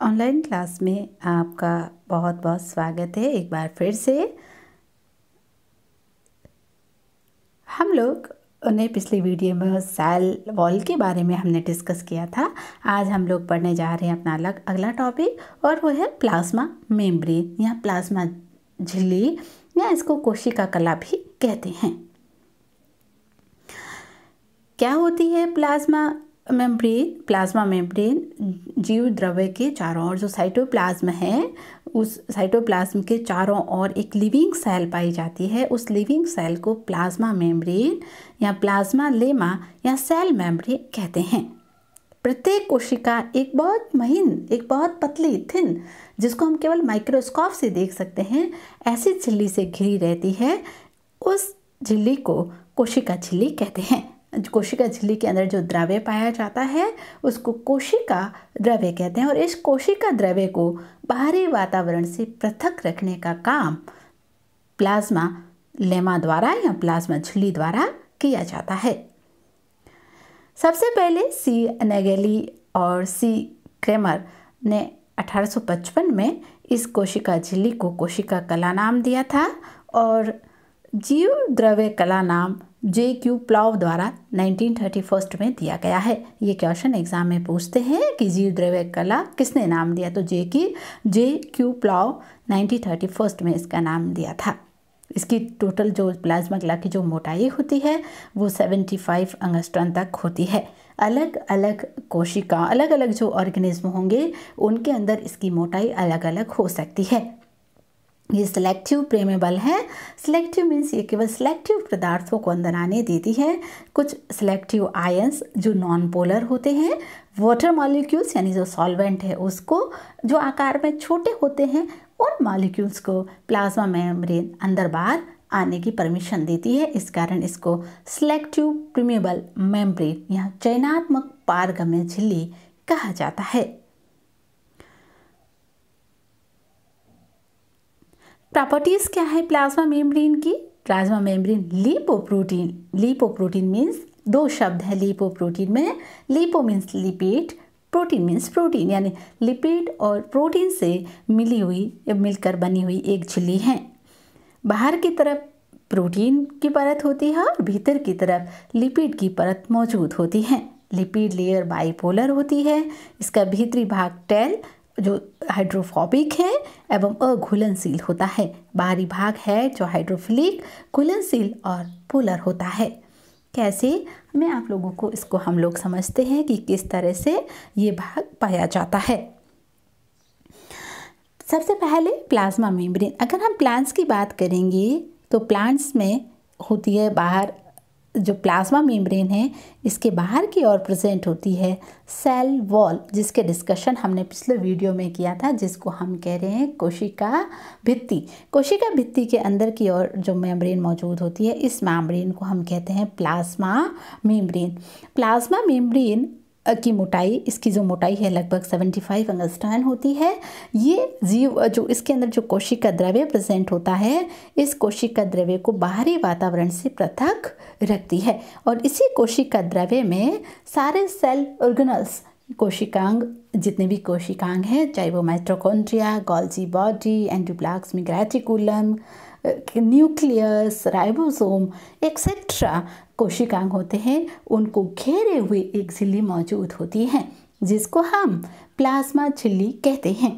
Online class में आपका बहुत बहुत स्वागत है। एक बार फिर से हम लोग ने पिछली वीडियो में सेल वॉल के बारे में हमने डिस्कस किया था। आज हम लोग पढ़ने जा रहे हैं अपना अगला टॉपिक, और वो है प्लाज्मा मेम्ब्रेन या प्लाज्मा झिल्ली, या इसको कोशिका कला भी कहते हैं। क्या होती है प्लाज्मा मेम्ब्रेन? प्लाज्मा मेम्ब्रेन जीव द्रव्य के चारों ओर जो साइटोप्लाज्म है, उस साइटोप्लाज्म के चारों ओर एक लिविंग सेल पाई जाती है। उस लिविंग सेल को प्लाज्मा मेम्ब्रेन या प्लाज्मा लेमा या सेल मेम्ब्रेन कहते हैं। प्रत्येक कोशिका एक बहुत महीन, एक बहुत पतली थिन, जिसको हम केवल माइक्रोस्कोप से देख सकते हैं, ऐसी झिल्ली से घिरी रहती है। उस झिल्ली को कोशिका झिल्ली कहते हैं। कोशिका झिल्ली के अंदर जो द्रव्य पाया जाता है उसको कोशिका द्रव्य कहते हैं, और इस कोशिका द्रव्य को बाहरी वातावरण से पृथक रखने का काम प्लाज्मा लेमा द्वारा या प्लाज्मा झिल्ली द्वारा किया जाता है। सबसे पहले सी नेगेली और सी क्रेमर ने 1855 में इस कोशिका झिल्ली को कोशिका कला नाम दिया था, और जीव द्रव्य कला नाम J.Q. प्लाव द्वारा 1931 में दिया गया है। ये क्वेश्चन एग्जाम में पूछते हैं कि जीव द्रव्य कला किसने नाम दिया, तो J.Q. प्लाव 1931 में इसका नाम दिया था। इसकी टोटल जो प्लाज्मा कला की जो मोटाई होती है वो 75 एंगस्ट्रॉन तक होती है। अलग अलग कोशिका, अलग अलग जो ऑर्गेनिज्म होंगे उनके अंदर इसकी मोटाई अलग अलग हो सकती है। ये सिलेक्टिव प्रेमेबल है। सिलेक्टिव मीन्स ये केवल सिलेक्टिव पदार्थों को अंदर आने देती है। कुछ सिलेक्टिव आयंस जो नॉन पोलर होते हैं, वाटर मॉलिक्यूल्स यानी जो सॉल्वेंट है उसको, जो आकार में छोटे होते हैं, उन मॉलिक्यूल्स को प्लाज्मा मेम्ब्रेन अंदर बाहर आने की परमिशन देती है। इस कारण इसको सिलेक्टिव प्रेमेबल मेम्ब्रेन या चयनात्मक पारगम्य झिल्ली कहा जाता है। प्रॉपर्टीज क्या है प्लाज्मा मेम्ब्रेन की? प्लाज्मा मेम्ब्रेन लिपोप्रोटीन मीन्स दो शब्द है लिपोप्रोटीन में। Lipo means lipid, protein means protein, यानी लिपिड और प्रोटीन से मिलकर बनी हुई एक झिल्ली है। बाहर की तरफ प्रोटीन की परत होती है और भीतर की तरफ लिपिड की परत मौजूद होती है। लिपिड लेयर बाइपोलर होती है। इसका भीतरी भाग टेल जो हाइड्रोफोबिक है एवं अघुलनशील होता है। बाहरी भाग है जो हाइड्रोफिलिक, घुलनशील और पोलर होता है। कैसे मैं आप लोगों को इसको हम लोग समझते हैं कि किस तरह से ये भाग पाया जाता है। सबसे पहले प्लाज्मा मेम्ब्रेन, अगर हम प्लांट्स की बात करेंगे तो प्लांट्स में होती है बाहर जो प्लाज्मा मेम्ब्रेन है, इसके बाहर की ओर प्रेजेंट होती है सेल वॉल, जिसके डिस्कशन हमने पिछले वीडियो में किया था, जिसको हम कह रहे हैं कोशिका भित्ति। कोशिका भित्ति के अंदर की ओर जो मेम्ब्रेन मौजूद होती है, इस मेम्ब्रेन को हम कहते हैं प्लाज्मा मेम्ब्रेन। प्लाज्मा मेम्ब्रेन की मोटाई, इसकी जो मोटाई है लगभग 75 एंगस्ट्रॉन होती है। ये जीव जो इसके अंदर जो कोशिका द्रव्य प्रेजेंट होता है, इस कोशिका द्रव्य को बाहरी वातावरण से पृथक रखती है, और इसी कोशिका द्रव्य में सारे सेल ऑर्गेनल्स, कोशिकांग, जितने भी कोशिकांग हैं, चाहे वो mitochondria, Golgi body, endoplasmic reticulum, nucleus, ribosome etcetera कोशिकांग होते हैं, उनको घेरे हुए एक झिल्ली मौजूद होती है, जिसको हम प्लाज्मा झिल्ली कहते हैं।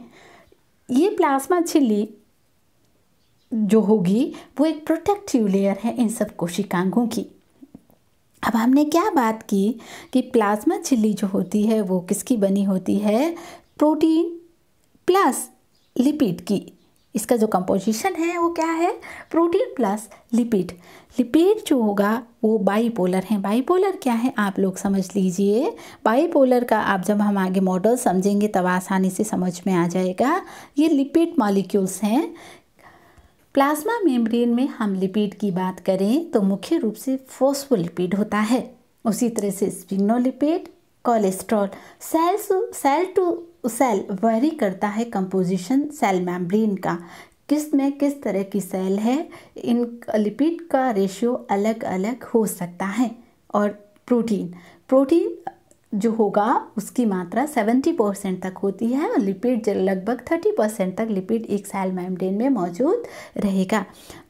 ये प्लाज्मा झिल्ली जो होगी वो एक प्रोटेक्टिव लेयर है इन सब कोशिकांगों की। अब हमने क्या बात की कि प्लाज्मा झिल्ली जो होती है वो किसकी बनी होती है? प्रोटीन प्लस लिपिड की। इसका जो कंपोजिशन है वो क्या है? Protein plus lipid. लिपिड जो होगा वो बाइपोलर है। बाइपोलर क्या है आप लोग समझ लीजिए। बाइपोलर का आप जब हम आगे मॉडल समझेंगे तब आसानी से समझ में आ जाएगा। ये लिपिड मॉलिक्यूल्स हैं। प्लाज्मा मेम्ब्रेन में हम लिपिड की बात करें तो मुख्य रूप से फॉस्फोलिपिड होता है। उसी तरह से sphingolipid, cholesterol. Cell to cell vary करता है कंपोजिशन सेल मेम्ब्रेन का, किस में किस तरह की सेल है, इन लिपिड का रेशियो अलग अलग हो सकता है। और प्रोटीन जो होगा उसकी मात्रा 70% तक होती है और लिपिड लगभग 30% तक लिपिड एक सेल मेम्ब्रेन में मौजूद रहेगा।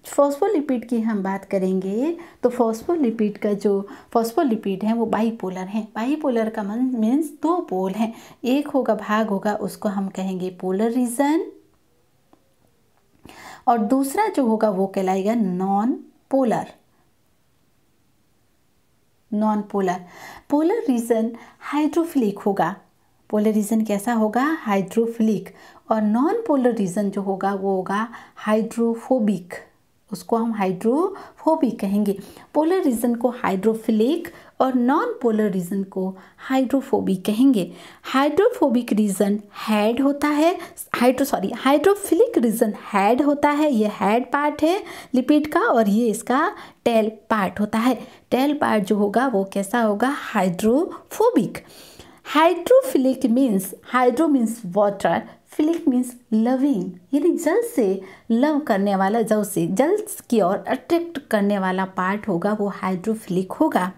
फॉस्फोलिपिड की हम बात करेंगे तो फॉस्फोलिपिड का जो फॉस्फोलिपिड है वो बाईपोलर है। बाईपोलर का मीन्स दो पोल हैं, एक होगा भाग होगा उसको हम कहेंगे पोलर रीजन और दूसरा जो होगा वो कहलाएगा non polar. Non polar polar region hydrophilic होगा। पोलर रीजन कैसा होगा? हाइड्रोफिलिक। और नॉन पोलर रीजन जो होगा वो होगा हाइड्रोफोबिक, उसको हम हाइड्रोफोबिक कहेंगे। पोलर रीजन को हाइड्रोफिलिक और नॉन पोलर रीजन को हाइड्रोफोबिक कहेंगे। हाइड्रोफोबिक रीजन हेड होता है, हाइड्रोफिलिक रीजन हेड होता है, ये हेड पार्ट है लिपिड का और ये इसका टेल पार्ट होता है। टेल पार्ट जो होगा वो कैसा होगा? Hydrophobic. Hydrophilic means, hydro means water, philic means loving, यानी जल से लव करने वाला, जल की ओर अट्रैक्ट करने वाला पार्ट होगा वो हाइड्रोफिलिक होगा।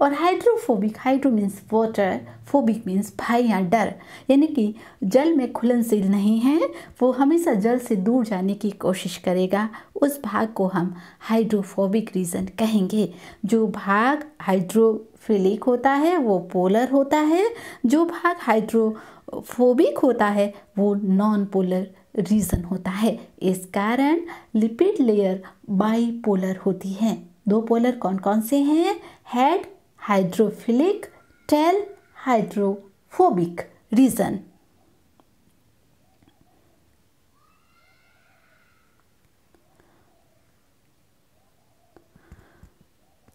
और hydrophobic, hydro means water, phobic means भय या डर, यानी कि जल में घुलनशील नहीं है, वो हमेशा जल से दूर जाने की कोशिश करेगा, उस भाग को हम हाइड्रोफोबिक रीजन कहेंगे। जो भाग हाइड्रोफिलिक होता है वो पोलर होता है, जो भाग हाइड्रोफोबिक होता है वो नॉन पोलर रीजन होता है। इस कारण लिपिड लेयर बाईपोलर होती है। दो पोलर कौन कौन से हैं? Head hydrophilic, tail hydrophobic region.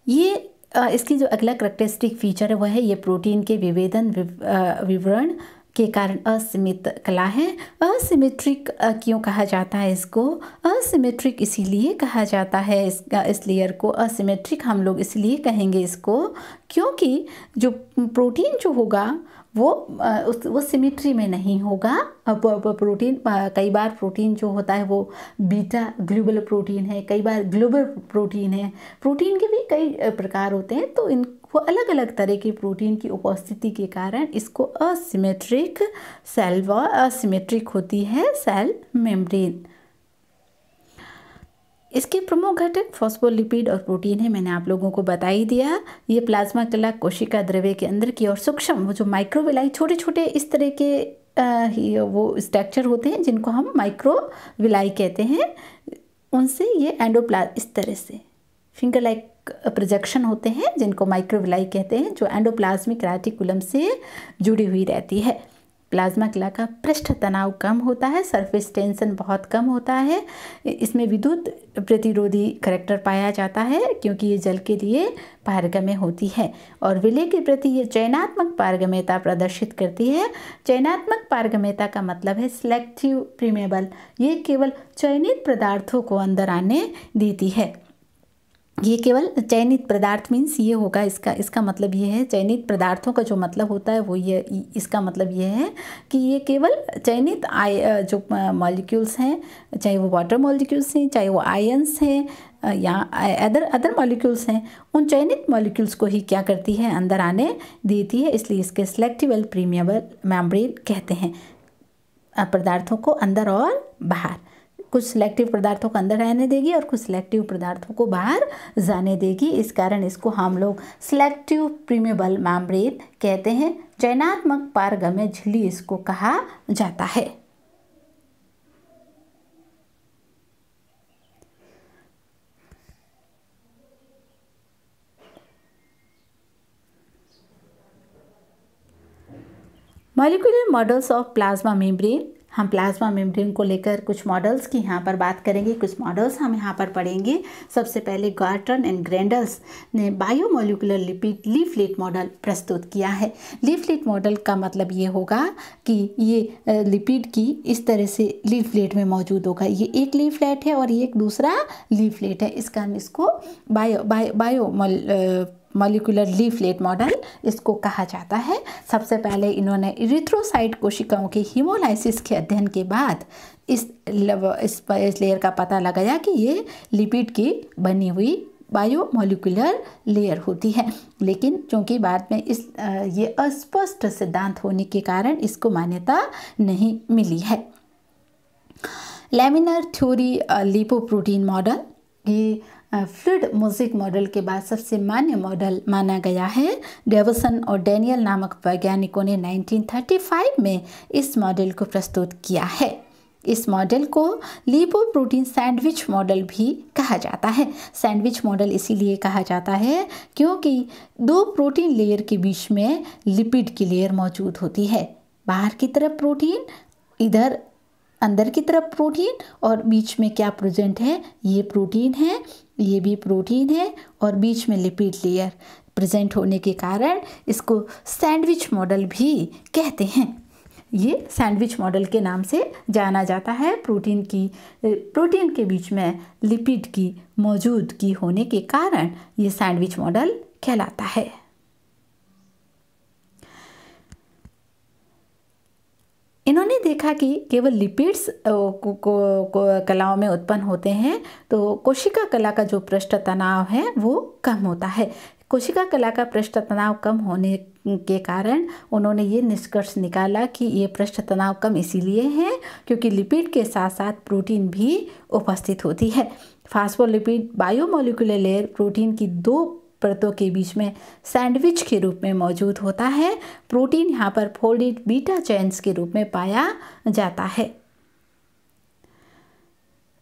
ये इसकी जो अगला करेक्टरिस्टिक फीचर है वह है ये प्रोटीन के विभेदन विवरण के कारण असीमित कला है। असिमेट्रिक क्यों कहा जाता है इसको? असिमेट्रिक इसीलिए कहा जाता है इस लेयर को असिमेट्रिक हम लोग इसलिए कहेंगे इसको क्योंकि जो प्रोटीन जो होगा वो सिमेट्री में नहीं होगा। अब प्रोटीन, कई बार प्रोटीन जो होता है वो बीटा ग्लोबल प्रोटीन है, कई बार ग्लोबल प्रोटीन है। प्रोटीन के भी कई प्रकार होते हैं, तो वो अलग अलग तरह के प्रोटीन की उपस्थिति के कारण इसको असिमेट्रिक सेल वॉल, असिमेट्रिक होती है सेल मेम्ब्रेन। इसके प्रमुख घटक फॉस्फोलिपिड और प्रोटीन है, मैंने आप लोगों को बता ही दिया। ये प्लाज्मा कला कोशिका द्रव्य के अंदर की और सूक्ष्म वो जो माइक्रोविलाई छोटे छोटे इस तरह के वो स्ट्रक्चर होते हैं जिनको हम माइक्रोविलाई कहते हैं, उनसे ये एंडोप्लाज्म इस तरह से फिंगर लाइक प्रोजेक्शन होते हैं जिनको माइक्रोविलाई कहते हैं, जो एंडोप्लाज्मिक रेटिकुलम से जुड़ी हुई रहती है। प्लाज्मा कला का पृष्ठ तनाव कम होता है, सरफेस टेंशन बहुत कम होता है, इसमें विद्युत प्रतिरोधी करैक्टर पाया जाता है क्योंकि ये जल के लिए पारगम्य होती है और विलय के प्रति ये चयनात्मक पारगम्यता प्रदर्शित करती है। चयनात्मक पारगम्यता का मतलब है सिलेक्टिव प्रीमेबल, ये केवल चयनित पदार्थों को अंदर आने देती है। ये केवल चयनित पदार्थ मीन्स ये होगा, इसका मतलब ये है, चयनित पदार्थों का जो मतलब होता है वो ये, इसका मतलब ये है कि ये केवल चयनित जो मॉलिक्यूल्स हैं, चाहे वो वाटर मॉलिक्यूल्स हैं, चाहे वो आयंस हैं या अदर मॉलिक्यूल्स हैं, उन चयनित मॉलिक्यूल्स को ही क्या करती है? अंदर आने देती है। इसलिए इसके सिलेक्टिव प्रीमिएबल मेम्ब्रेन कहते हैं। पदार्थों को अंदर और बाहर, कुछ सिलेक्टिव पदार्थों को अंदर रहने देगी और कुछ सिलेक्टिव पदार्थों को बाहर जाने देगी। इस कारण इसको हम लोग सिलेक्टिव प्रीमेबल मेम्ब्रेन कहते हैं। चयनात्मक पारगम्य झिल्ली इसको कहा जाता है। Molecular models of plasma membrane. हम प्लाज्मा मेम्ब्रेन को लेकर कुछ मॉडल्स की यहाँ पर बात करेंगे, कुछ मॉडल्स हम यहाँ पर पढ़ेंगे। सबसे पहले गार्टन एंड ग्रेंडल्स ने बायोमोलिकुलर लिपिड लीफलेट मॉडल प्रस्तुत किया है। लीफलेट मॉडल का मतलब ये होगा कि ये लिपिड की इस तरह से लीफलेट में मौजूद होगा। ये एक लीफलेट है और ये एक दूसरा लीफलेट है, इस कारण इसको मॉलिक्यूलर लीफलेट मॉडल इसको कहा जाता है। सबसे पहले इन्होंने इरिथ्रोसाइट कोशिकाओं के हीमोलाइसिस के अध्ययन के बाद इस लेयर का पता लगाया कि ये लिपिड की बनी हुई बायोमोलिकुलर लेयर होती है। लेकिन चूंकि बाद में ये अस्पष्ट सिद्धांत होने के कारण इसको मान्यता नहीं मिली है। लैमिनर थ्योरी लिपोप्रोटीन मॉडल, ये फ्लूइड मोज़ेक मॉडल के बाद सबसे मान्य मॉडल माना गया है। डेविसन और डैनियल नामक वैज्ञानिकों ने 1935 में इस मॉडल को प्रस्तुत किया है। इस मॉडल को लिपोप्रोटीन सैंडविच मॉडल भी कहा जाता है। सैंडविच मॉडल इसीलिए कहा जाता है क्योंकि दो प्रोटीन लेयर के बीच में लिपिड की लेयर मौजूद होती है। बाहर की तरफ प्रोटीन, इधर अंदर की तरफ प्रोटीन, और बीच में क्या प्रेजेंट है, ये प्रोटीन है, ये भी प्रोटीन है, और बीच में लिपिड लेयर प्रेजेंट होने के कारण इसको सैंडविच मॉडल भी कहते हैं। ये सैंडविच मॉडल के नाम से जाना जाता है। प्रोटीन के बीच में लिपिड की मौजूदगी होने के कारण ये सैंडविच मॉडल कहलाता है। इन्होंने देखा कि केवल लिपिड्स कलाओं में उत्पन्न होते हैं तो कोशिका कला का जो पृष्ठ तनाव है वो कम होता है। कोशिका कला का पृष्ठ तनाव कम होने के कारण उन्होंने ये निष्कर्ष निकाला कि ये पृष्ठ तनाव कम इसीलिए है क्योंकि लिपिड के साथ साथ प्रोटीन भी उपस्थित होती है। फास्फोलिपिड बायोमोलिकुलर लेयर प्रोटीन की दो परतों के बीच में सैंडविच के रूप में मौजूद होता है। प्रोटीन यहाँ पर फोल्डेड बीटा चेन्स के रूप में पाया जाता है।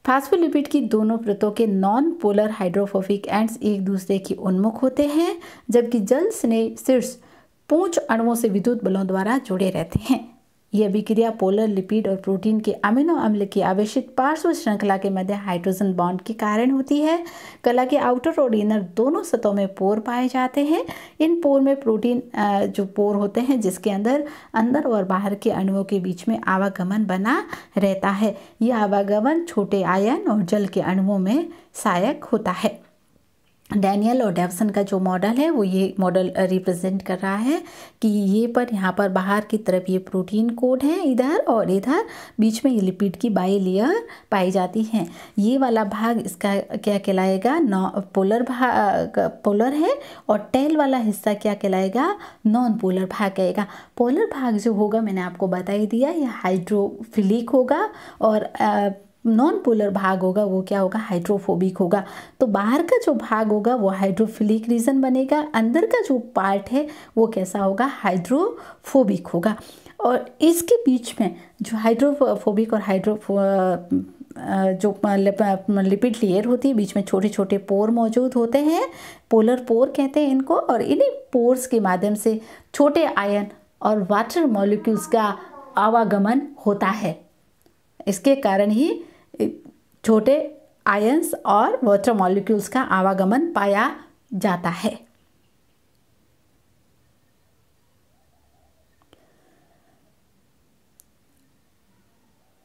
फास्फोलिपिड की दोनों परतों के नॉन पोलर हाइड्रोफोबिक एंड्स एक दूसरे की उन्मुख होते हैं, जबकि जल स्नेह शीर्ष पूंछ अणुओं से विद्युत बलों द्वारा जुड़े रहते हैं। यह अभिक्रिया पोलर लिपिड और प्रोटीन के अमीनो अम्ल की आवेशित पार्श्व श्रृंखला के मध्य हाइड्रोजन बॉन्ड के कारण होती है। कला के आउटर और इनर दोनों सतहों में पोर पाए जाते हैं। इन पोर में प्रोटीन जो पोर होते हैं जिसके अंदर और बाहर के अणुओं के बीच में आवागमन बना रहता है। यह आवागमन छोटे आयन और जल के अणुओं में सहायक होता है। डैनियल और डेविसन का जो मॉडल है वो ये मॉडल रिप्रेजेंट कर रहा है कि यहाँ पर बाहर की तरफ ये प्रोटीन कोड है इधर, और इधर बीच में ये लिपिड की बाई लेयर पाई जाती है। ये वाला भाग इसका क्या कहलाएगा, पोलर है, और टेल वाला हिस्सा क्या कहलाएगा, नॉन पोलर भाग कहेगा। पोलर भाग जो होगा मैंने आपको बता ही दिया, ये हाइड्रोफिलिक होगा, और नॉन पोलर भाग होगा वो क्या होगा, हाइड्रोफोबिक होगा। तो बाहर का जो भाग होगा वो हाइड्रोफिलिक रीजन बनेगा, अंदर का जो पार्ट है वो कैसा होगा, हाइड्रोफोबिक होगा। और इसके बीच में जो हाइड्रोफोबिक और जो लिपिड लेयर होती है, बीच में छोटे छोटे पोर मौजूद होते हैं, पोलर पोर कहते हैं इनको, और इन्हीं पोर्स के माध्यम से छोटे आयन और वाटर मॉलिक्यूल्स का आवागमन होता है। इसके कारण ही छोटे आयंस और वाटर मॉलिक्यूल्स का आवागमन पाया जाता है।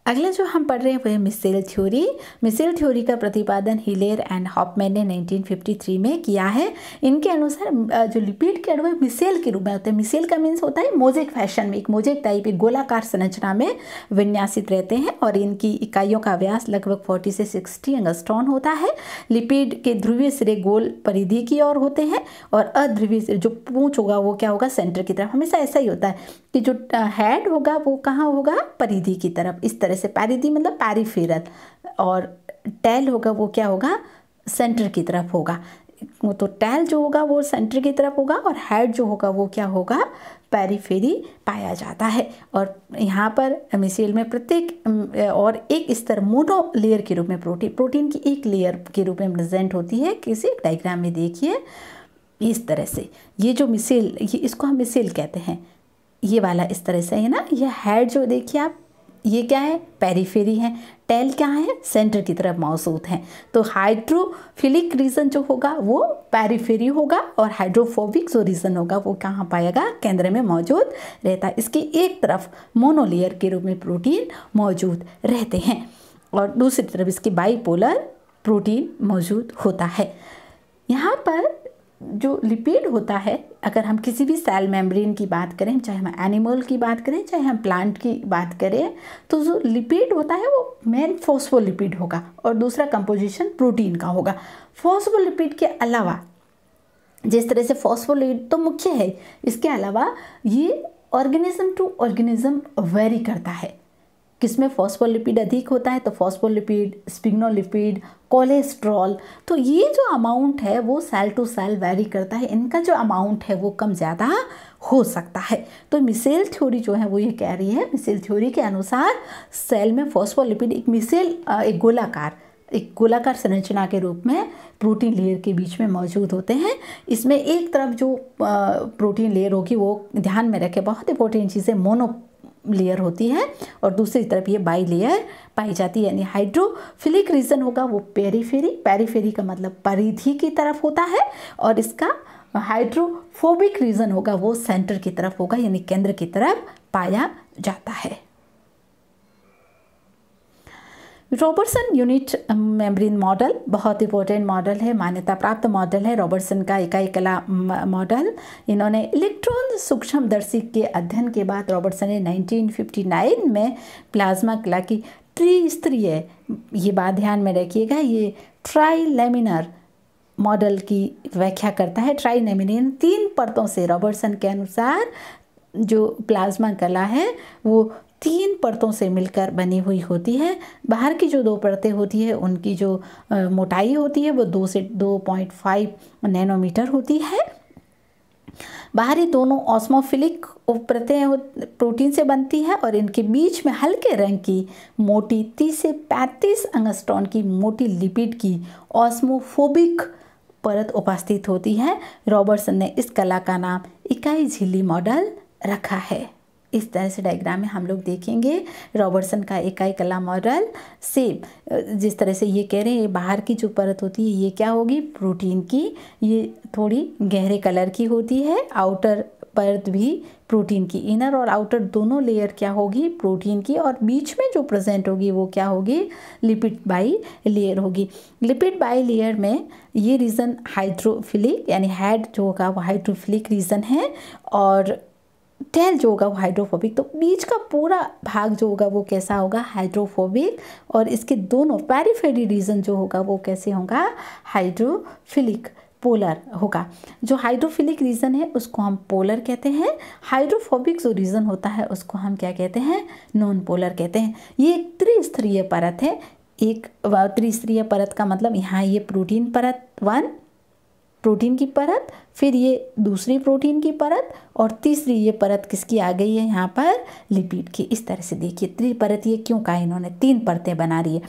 अगला जो हम पढ़ रहे हैं वो है मिसेल थ्योरी। मिसेल थ्योरी का प्रतिपादन हिलेर एंड हॉफमैन ने 1953 में किया है। इनके अनुसार जो लिपिड के अणु मिसेल के रूप में होते हैं, मिसेल का मीन्स होता है मोजेक फैशन में, एक मोजेक टाइप एक गोलाकार संरचना में विन्यासित रहते हैं, और इनकी इकाइयों का व्यास लगभग 40 से 60 एंगस्ट्रॉन होता है। लिपिड के ध्रुवीय सिरे गोल परिधि की ओर होते हैं, और अध्रुवीय सिरे जो पूंछ होगा वो क्या होगा, सेंटर की तरफ। हमेशा ऐसा ही होता है कि जो हेड होगा वो कहाँ होगा, परिधि की तरफ, इस तरह से। परिधि मतलब पेरिफेरल, और टेल होगा वो क्या होगा, सेंटर की तरफ होगा। तो टेल जो होगा वो सेंटर की तरफ होगा, और हेड जो होगा वो क्या होगा, पेरिफेरी पाया जाता है। और यहाँ पर मिसेल में प्रत्येक और एक स्तर मोनो लेयर के रूप में प्रोटीन की एक लेयर के रूप में प्रेजेंट होती है। किसी डायग्राम में देखिए इस तरह से, ये जो मिसेल, ये इसको हम मिसेल कहते हैं, ये वाला इस तरह से है ना। ये हेड जो देखिए आप, ये क्या है, पेरिफेरी है। टेल क्या है, सेंटर की तरफ मौजूद है। तो हाइड्रोफिलिक रीजन जो होगा वो पेरिफेरी होगा, और हाइड्रोफोबिक जो रीजन होगा वो कहाँ पाएगा, केंद्र में मौजूद रहता है। इसकी एक तरफ मोनोलेयर के रूप में प्रोटीन मौजूद रहते हैं, और दूसरी तरफ इसकी बाइपोलर प्रोटीन मौजूद होता है। यहाँ पर जो लिपिड होता है, अगर हम किसी भी सेल मेम्ब्रेन की बात करें, चाहे हम एनिमल की बात करें चाहे हम प्लांट की बात करें, तो जो लिपिड होता है वो मेन फॉस्फोलिपिड होगा और दूसरा कंपोजिशन प्रोटीन का होगा। फॉस्फोलिपिड के अलावा, जिस तरह से फॉस्फोलिपिड तो मुख्य है, इसके अलावा ये ऑर्गेनिज्म टू ऑर्गेनिज्म वेरी करता है। किसमें फॉस्फोलिपिड अधिक होता है, तो फॉस्फोलिपिड, स्पिग्नोलिपिड, कोलेस्ट्रॉल, तो ये जो अमाउंट है वो सेल टू सेल वेरी करता है। इनका जो अमाउंट है वो कम ज़्यादा हो सकता है। तो मिसेल थ्योरी जो है वो ये कह रही है, मिसेल थ्योरी के अनुसार सेल में फॉस्फोलिपिड एक गोलाकार संरचना के रूप में प्रोटीन लेयर के बीच में मौजूद होते हैं। इसमें एक तरफ जो प्रोटीन लेयर होगी वो ध्यान में रखें, बहुत इंपॉर्टेंट चीज़ है, मोनो लेयर होती है और दूसरी तरफ ये बाई लेयर पाई जाती है। यानी हाइड्रोफिलिक रीजन होगा वो पेरीफेरी का मतलब परिधि की तरफ होता है, और इसका हाइड्रोफोबिक रीजन होगा वो सेंटर की तरफ होगा, यानी केंद्र की तरफ पाया जाता है। रॉबर्टसन यूनिट मेम्ब्रेन मॉडल बहुत इंपॉर्टेंट मॉडल है, मान्यता प्राप्त मॉडल है। रॉबर्टसन का इकाई कला मॉडल, इन्होंने इलेक्ट्रॉन सूक्ष्मदर्शी के अध्ययन के बाद रॉबर्टसन ने 1959 में प्लाज्मा कला की त्रिस्तरीय, ये बात ध्यान में रखिएगा, ये ट्राइलेमिनर मॉडल की व्याख्या करता है। ट्राइलेमिनर 3 परतों से, रॉबर्टसन के अनुसार जो प्लाज्मा कला है वो 3 परतों से मिलकर बनी हुई होती है। बाहर की जो 2 परतें होती है उनकी जो मोटाई होती है वो 2 से 2.5 नैनोमीटर होती है। बाहरी दोनों ऑस्मोफिलिक परतें प्रोटीन से बनती है और इनके बीच में हल्के रंग की मोटी 30 से 35 एंगस्ट्रॉन की मोटी लिपिड की ऑस्मोफोबिक परत उपस्थित होती है। रॉबर्टसन ने इस कला का नाम इकाई झिल्ली मॉडल रखा है। इस तरह से डायग्राम में हम लोग देखेंगे रॉबर्टसन का इकाई कला मॉडल। सेम जिस तरह से ये कह रहे हैं, ये बाहर की जो परत होती है ये क्या होगी, प्रोटीन की, ये थोड़ी गहरे कलर की होती है। आउटर परत भी प्रोटीन की, इनर और आउटर दोनों लेयर क्या होगी, प्रोटीन की, और बीच में जो प्रेजेंट होगी वो क्या होगी, लिपिड बाई लेयर होगी। लिपिड बाई लेयर में ये रीजन हाइड्रोफिलिक, यानी हेड जो होगा वो हाइड्रोफिलिक रीजन है, और टेल जो होगा वो हाइड्रोफोबिक। तो बीच का पूरा भाग जो होगा वो कैसा होगा, हाइड्रोफोबिक, और इसके दोनों पेरिफेरी रीजन जो होगा वो कैसे होगा, हाइड्रोफिलिक, पोलर होगा। जो हाइड्रोफिलिक रीजन है उसको हम पोलर कहते हैं, हाइड्रोफोबिक जो रीजन होता है उसको हम क्या कहते हैं, नॉन पोलर कहते हैं। ये एक त्रिस्तरीय परत है। एक त्रिस्तरीय परत का मतलब यहाँ ये प्रोटीन परत 1, प्रोटीन की परत, फिर ये दूसरी प्रोटीन की परत, और तीसरी ये परत किसकी आ गई है यहाँ पर, लिपिड की। इस तरह से देखिए त्रिपरत ये क्यों कहा इन्होंने, 3 परतें बना रही है।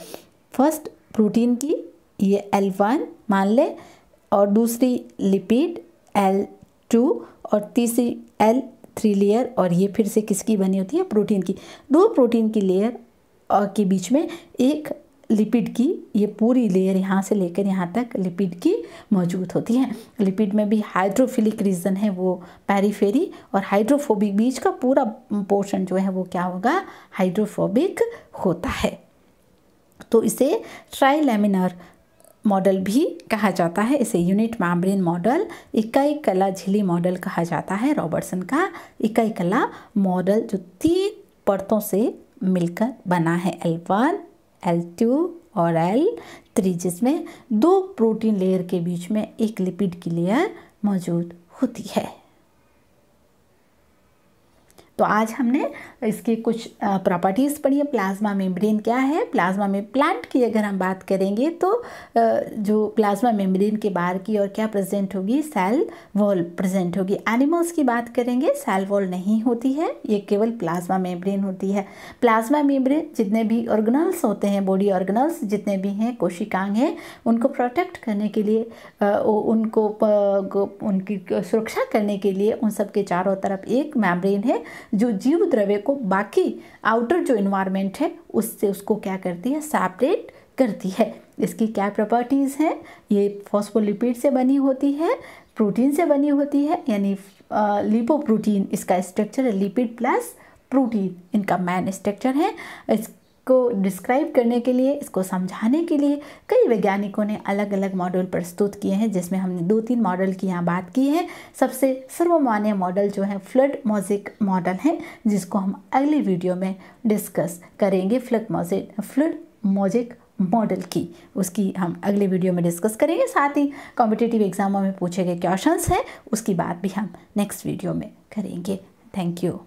फर्स्ट प्रोटीन की ये L1 मान ले, और दूसरी लिपिड L2, और तीसरी L3 लेयर, और ये फिर से किसकी बनी होती है, प्रोटीन की। 2 प्रोटीन की लेयर और के बीच में एक लिपिड की, ये पूरी लेयर यहाँ से लेकर यहाँ तक लिपिड की मौजूद होती है। लिपिड में भी हाइड्रोफिलिक रीजन है वो पेरिफेरी, और हाइड्रोफोबिक बीच का पूरा पोर्शन जो है वो क्या होगा, हाइड्रोफोबिक होता है। तो इसे ट्राइलेमिनर मॉडल भी कहा जाता है, इसे यूनिट मेम्ब्रेन मॉडल, इकाई कला झिल्ली मॉडल कहा जाता है। रॉबर्टसन का इकाई कला मॉडल जो 3 परतों से मिलकर बना है, L1, L2 और L3, जिसमें 2 प्रोटीन लेयर के बीच में एक लिपिड की लेयर मौजूद होती है। तो आज हमने इसके कुछ प्रॉपर्टीज़ पढ़ी है। प्लाज्मा मेम्ब्रेन क्या है, प्लाज्मा में प्लांट की अगर हम बात करेंगे तो जो प्लाज्मा मेम्ब्रेन के बाहर की और क्या प्रेजेंट होगी, सेल वॉल प्रेजेंट होगी। एनिमल्स की बात करेंगे सेल वॉल नहीं होती है, ये केवल प्लाज्मा मेम्ब्रेन होती है। प्लाज्मा मेम्ब्रेन जितने भी ऑर्गेनल्स होते हैं, बॉडी ऑर्गेनल्स जितने भी हैं, कोशिकांग हैं, उनको प्रोटेक्ट करने के लिए, उनकी सुरक्षा करने के लिए उन सब के चारों तरफ एक मेम्ब्रेन है जो जीव द्रव्य को बाकी आउटर जो इन्वायरमेंट है उससे उसको क्या करती है, सेपरेट करती है। इसकी क्या प्रॉपर्टीज़ हैं, ये फॉस्फोलिपिड से बनी होती है, प्रोटीन से बनी होती है, यानी लिपोप्रोटीन इसका स्ट्रक्चर है, लिपिड प्लस प्रोटीन इनका मेन स्ट्रक्चर है। को डिस्क्राइब करने के लिए, इसको समझाने के लिए कई वैज्ञानिकों ने अलग अलग मॉडल प्रस्तुत किए हैं, जिसमें हमने 2-3 मॉडल की यहाँ बात की है। सबसे सर्वमान्य मॉडल जो है फ्लड मॉजिक मॉडल है, जिसको हम अगली वीडियो में डिस्कस करेंगे। फ्लड मॉजिक मॉडल की उसकी हम अगले वीडियो में डिस्कस करेंगे। साथ ही कॉम्पिटिटिव एग्जामों में पूछे गए क्वेश्चंस हैं उसकी बात भी हम नेक्स्ट वीडियो में करेंगे। Thank you.